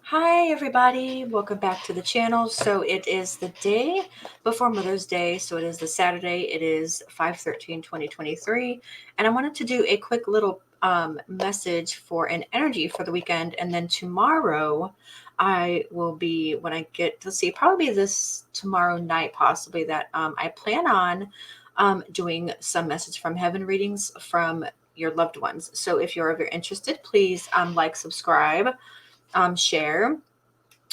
Hi everybody, welcome back to the channel. So it is the day before Mother's Day, so it is the Saturday. It is 5/13/2023, and I wanted to do a quick little message for an energy for the weekend, and then tomorrow I will be, when I get to see, probably this tomorrow night possibly, that I plan on doing some message from heaven readings from your loved ones. So if you're ever interested, please like, subscribe, share,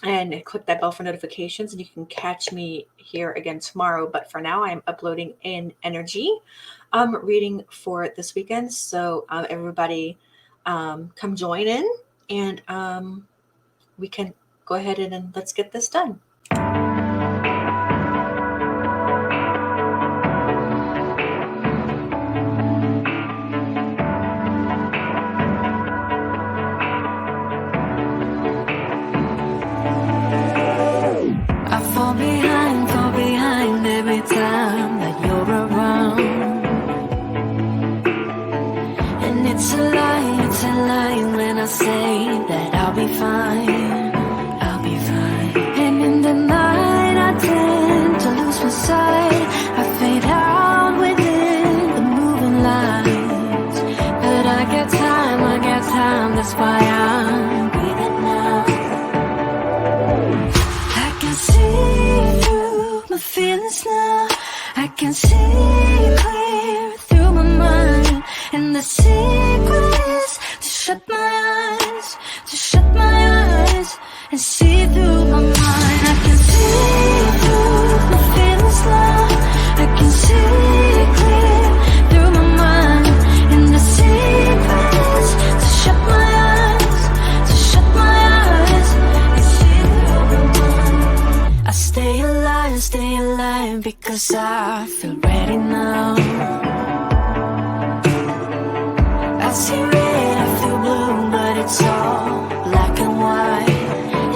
and click that bell for notifications, and you can catch me here again tomorrow. But for now, I'm uploading an energy reading for this weekend. So everybody come join in, and we can go ahead and let's get this done. Fall behind every time that you're around. And it's a lie when I say that I'll be fine. And in the night I tend to lose my sight. I fade out within the moving lights. But I got time, that's why I'm breathing now. I can see through my feelings now. I can see clear through my mind. And the secret is to shut my eyes and see through my mind. I can see through my feelings now. I can see clear through my mind. And the secret is to shut my eyes and see through my mind. I stay alive because I feel ready now. I see red, I feel blue, but it's all black and white.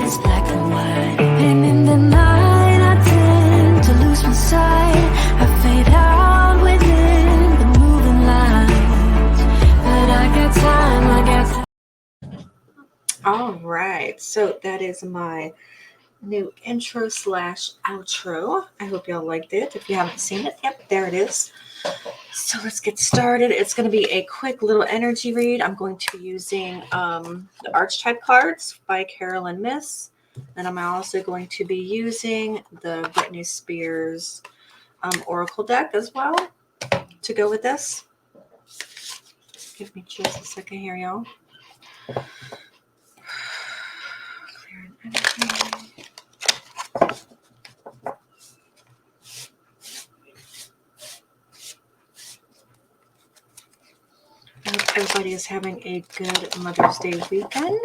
It's black and white. And in the night I tend to lose my sight. I fade out within the moving lights. But I got time. All right, so that is my new intro slash outro. I hope y'all liked it. If you haven't seen it, yep, there it is. So let's get started. It's going to be a quick little energy read. I'm going to be using the Archetype cards by Carolyn Miss. And I'm also going to be using the Britney Spears Oracle deck as well to go with this. Give me just a second here, y'all. Clear an energy. I hope everybody is having a good Mother's Day weekend.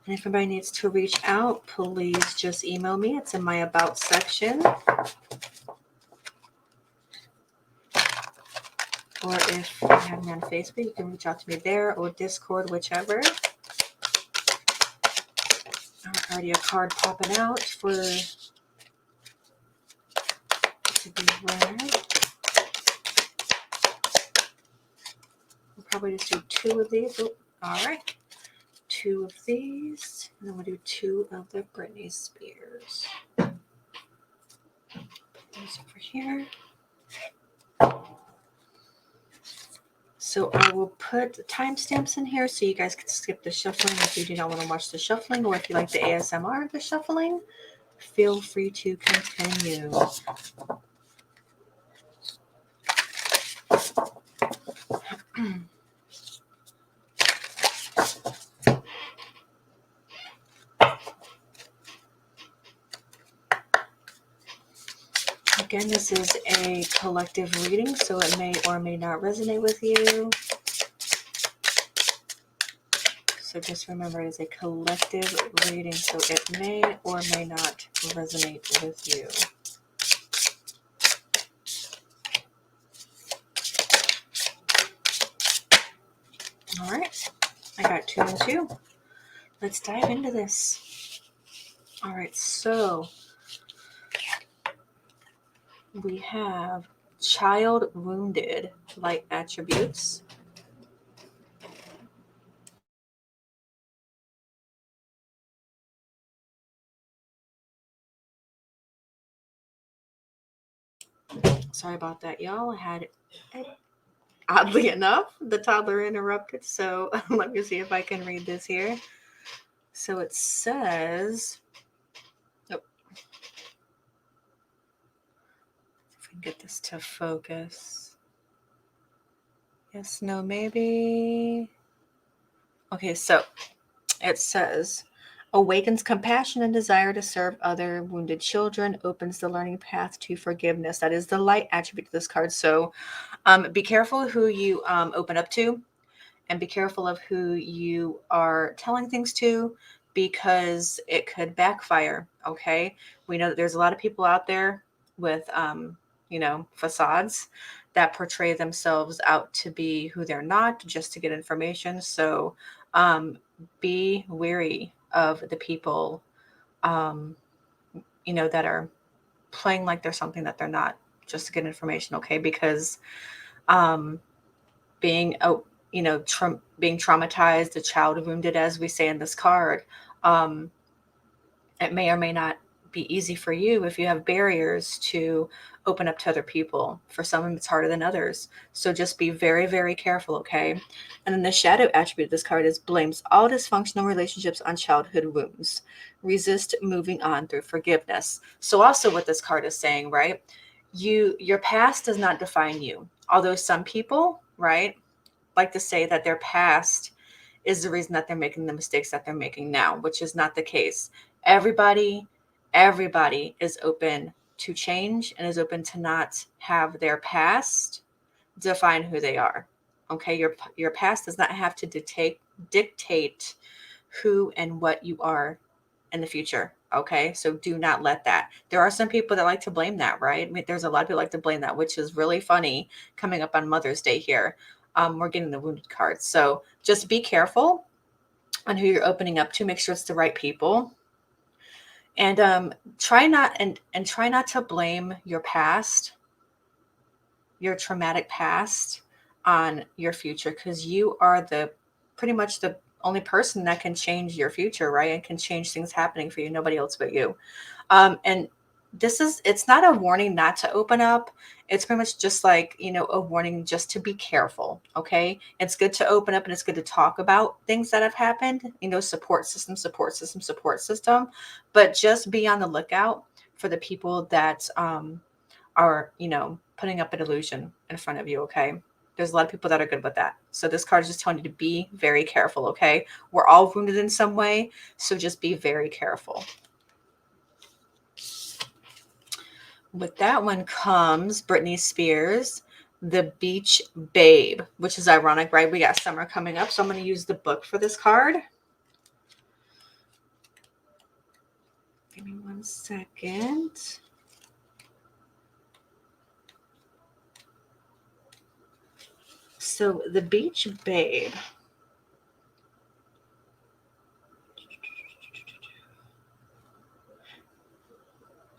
And if anybody needs to reach out, please just email me. It's in my About section. Or if you have me on Facebook, you can reach out to me there, or Discord, whichever. Already a card popping out for to be read. We'll probably just do two of these. Oh, all right. Two of these. And then we'll do two of the Britney Spears. Put those over here. So I will put timestamps in here so you guys can skip the shuffling if you do not want to watch the shuffling, or if you like the ASMR of the shuffling, feel free to continue. Again, this is a collective reading, so it may or may not resonate with you. So just remember, it is a collective reading, so it may or may not resonate with you. All right, I got 2 and 2. Let's dive into this. All right, so we have child wounded, light attributes. Sorry about that, y'all. I had, oddly enough, the toddler interrupted. So let me see if I can read this here. So it says, oh, if we can get this to focus. Yes, no, maybe. Okay, so it says, awakens compassion and desire to serve other wounded children, opens the learning path to forgiveness. That is the light attribute to this card. So be careful who you open up to, and be careful of who you are telling things to, because it could backfire. Okay. We know that there's a lot of people out there with, facades that portray themselves out to be who they're not, just to get information. So be wary of the people, um, that are playing like they're something that they're not, just to get information. Okay. Because um, being being traumatized, a child wounded, as we say in this card, um, it may or may not be easy for you if you have barriers to open up to other people. For some, it's harder than others. So just be very, very careful, okay? And then the shadow attribute of this card is blames all dysfunctional relationships on childhood wounds. Resist moving on through forgiveness. So also what this card is saying, right? Your past does not define you. Although some people, right, like to say that their past is the reason that they're making the mistakes that they're making now, which is not the case. Everybody, everybody is open to change and is open to not have their past define who they are. Okay, your past does not have to dictate who and what you are in the future. Okay, so do not let that. There are some people that like to blame that, right? I mean, there's a lot of people like to blame that, which is really funny. Coming up on Mother's Day here, we're getting the wounded cards, so just be careful on who you're opening up to. Make sure it's the right people, and try not to blame your past, your traumatic past, on your future, because you are the pretty much the only person that can change your future, right? And can change things happening for you. Nobody else but you. And it's not a warning not to open up. It's pretty much just like, a warning just to be careful. Okay. It's good to open up, and it's good to talk about things that have happened, support system, support system, support system. But just be on the lookout for the people that are, putting up an illusion in front of you. Okay. There's a lot of people that are good with that. So this card is just telling you to be very careful. Okay. We're all wounded in some way. So just be very careful. With that one comes Britney Spears, The Beach Babe, which is ironic, right? We got summer coming up, so I'm going to use the book for this card. Give me 1 second. So, The Beach Babe.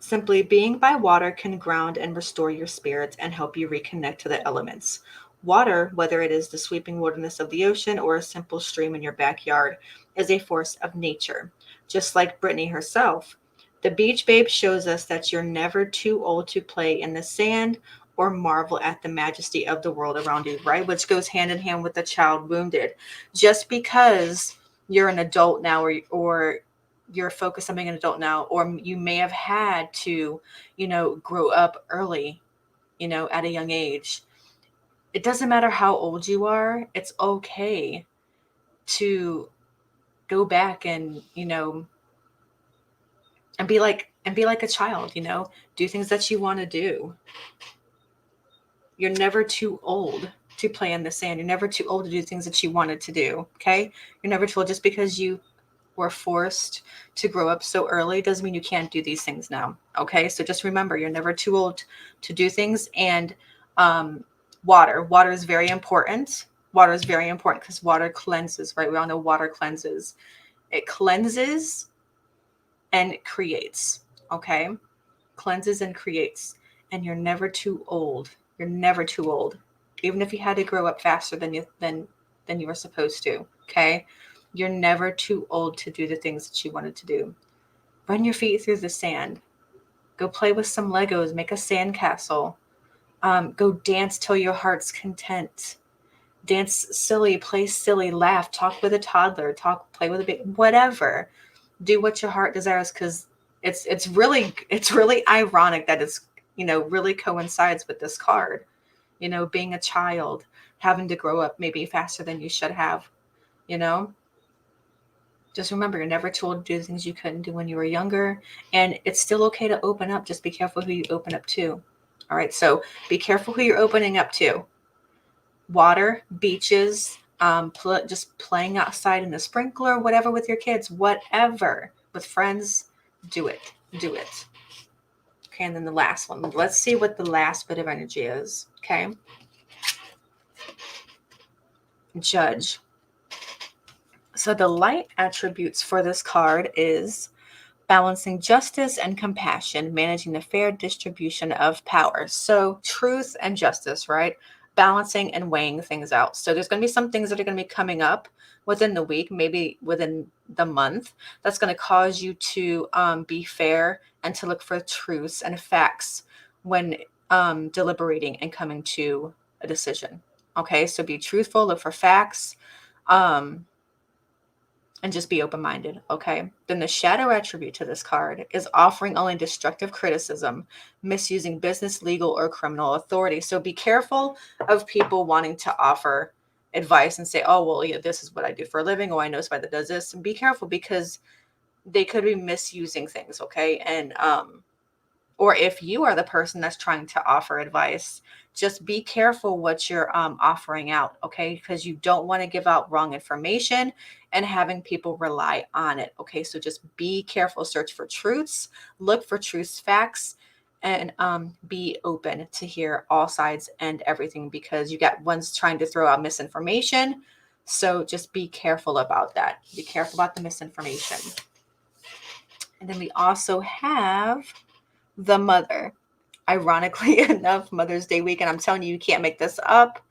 Simply being by water can ground and restore your spirits and help you reconnect to the elements. Water, whether it is the sweeping wilderness of the ocean or a simple stream in your backyard, is a force of nature. Just like Brittany herself, the Beach Babe shows us that you're never too old to play in the sand or marvel at the majesty of the world around you, right? Which goes hand in hand with the child wounded. Just because you're an adult now, or you're focused on being an adult now, or you may have had to, grow up early, at a young age. It doesn't matter how old you are. It's okay to go back and, and be like a child, do things that you want to do. You're never too old to play in the sand. You're never too old to do things that you wanted to do. Okay. You're never too old. Just because you were forced to grow up so early doesn't mean you can't do these things now. Okay. So just remember, you're never too old to do things. And water is very important. Water is very important because water cleanses, right? We all know water cleanses. It cleanses and it creates. Okay. Cleanses and creates. And you're never too old. You're never too old. Even if you had to grow up faster than you were supposed to. Okay. You're never too old to do the things that you wanted to do. Run your feet through the sand. Go play with some Legos. Make a sand castle. Go dance till your heart's content. Dance silly, play silly, laugh, talk with a toddler, play with a baby, whatever. Do what your heart desires, because it's really ironic that it's, really coincides with this card. Being a child, having to grow up maybe faster than you should have. You know, just remember, you're never told to do things you couldn't do when you were younger, and it's still okay to open up. Just be careful who you open up to. All right, so be careful who you're opening up to. Water, beaches, just playing outside in a sprinkler, whatever, with your kids, whatever, with friends. Do it. Okay, and then the last one. Let's see what the last bit of energy is. Okay. Judge. So the light attributes for this card is balancing justice and compassion, managing the fair distribution of power. So truth and justice, right? Balancing and weighing things out. So there's going to be some things that are going to be coming up within the week, maybe within the month, that's going to cause you to be fair and to look for truths and facts when deliberating and coming to a decision. Okay, so be truthful, look for facts. And just be open-minded, okay? Then the shadow attribute to this card is offering only destructive criticism, misusing business, legal, or criminal authority. So be careful of people wanting to offer advice and say, oh, well, yeah, this is what I do for a living. Oh, I know somebody that does this. And be careful, because they could be misusing things, okay? And or if you are the person that's trying to offer advice, just be careful what you're offering out, okay? Because you don't want to give out wrong information and having people rely on it, okay? So just be careful, search for truths, look for truths, facts, and be open to hear all sides and everything, because you got ones trying to throw out misinformation. So just be careful about that. Be careful about the misinformation. And then we also have the Mother. Ironically enough, Mother's Day weekend, I'm telling you, you can't make this up.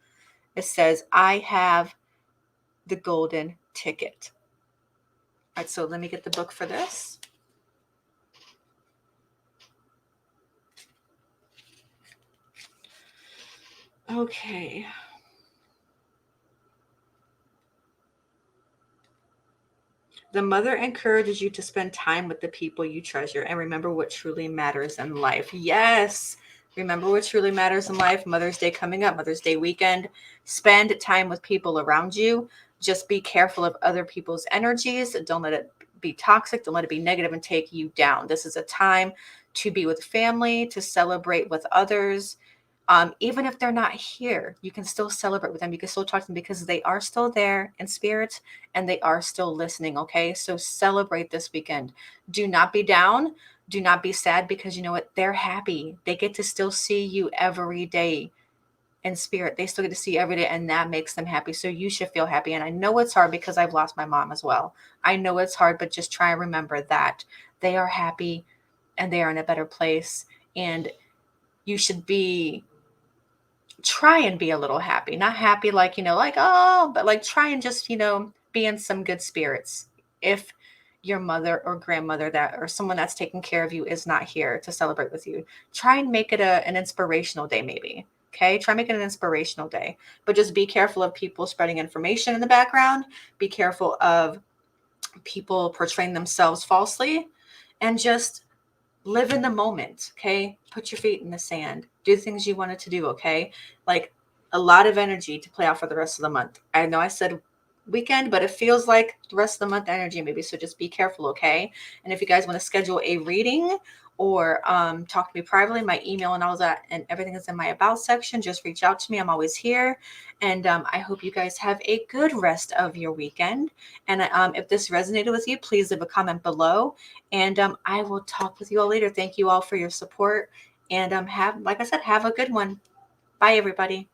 It says, I have the golden ticket. All right, so let me get the book for this. Okay. The Mother encourages you to spend time with the people you treasure and remember what truly matters in life. Yes. Remember what truly matters in life. Mother's Day coming up, Mother's Day weekend. Spend time with people around you. Just be careful of other people's energies. Don't let it be toxic. Don't let it be negative and take you down. This is a time to be with family, to celebrate with others. Even if they're not here, you can still celebrate with them. You can still talk to them, because they are still there in spirit and they are still listening. Okay. So celebrate this weekend. Do not be down. Do not be sad, because you know what? They're happy. They get to still see you every day in spirit. They still get to see you every day, and that makes them happy. So you should feel happy. And I know it's hard, because I've lost my mom as well. I know it's hard, but just try and remember that they are happy and they are in a better place. And you should try and be a little happy, not happy like, oh, but like try and just, be in some good spirits. If your mother or grandmother or someone that's taking care of you is not here to celebrate with you, try and make it an inspirational day, maybe. Okay. Try make it an inspirational day, but just be careful of people spreading information in the background. Be careful of people portraying themselves falsely, and just live in the moment. Okay. Put your feet in the sand, do things you wanted to do. Okay. Like a lot of energy to play out for the rest of the month. I know I said weekend, but it feels like the rest of the month energy maybe. So just be careful. Okay. And if you guys want to schedule a reading or talk to me privately, my email and all that and everything is in my about section. Just reach out to me. I'm always here. And I hope you guys have a good rest of your weekend. And if this resonated with you, please leave a comment below. And I will talk with you all later. Thank you all for your support. And like I said, have a good one. Bye, everybody.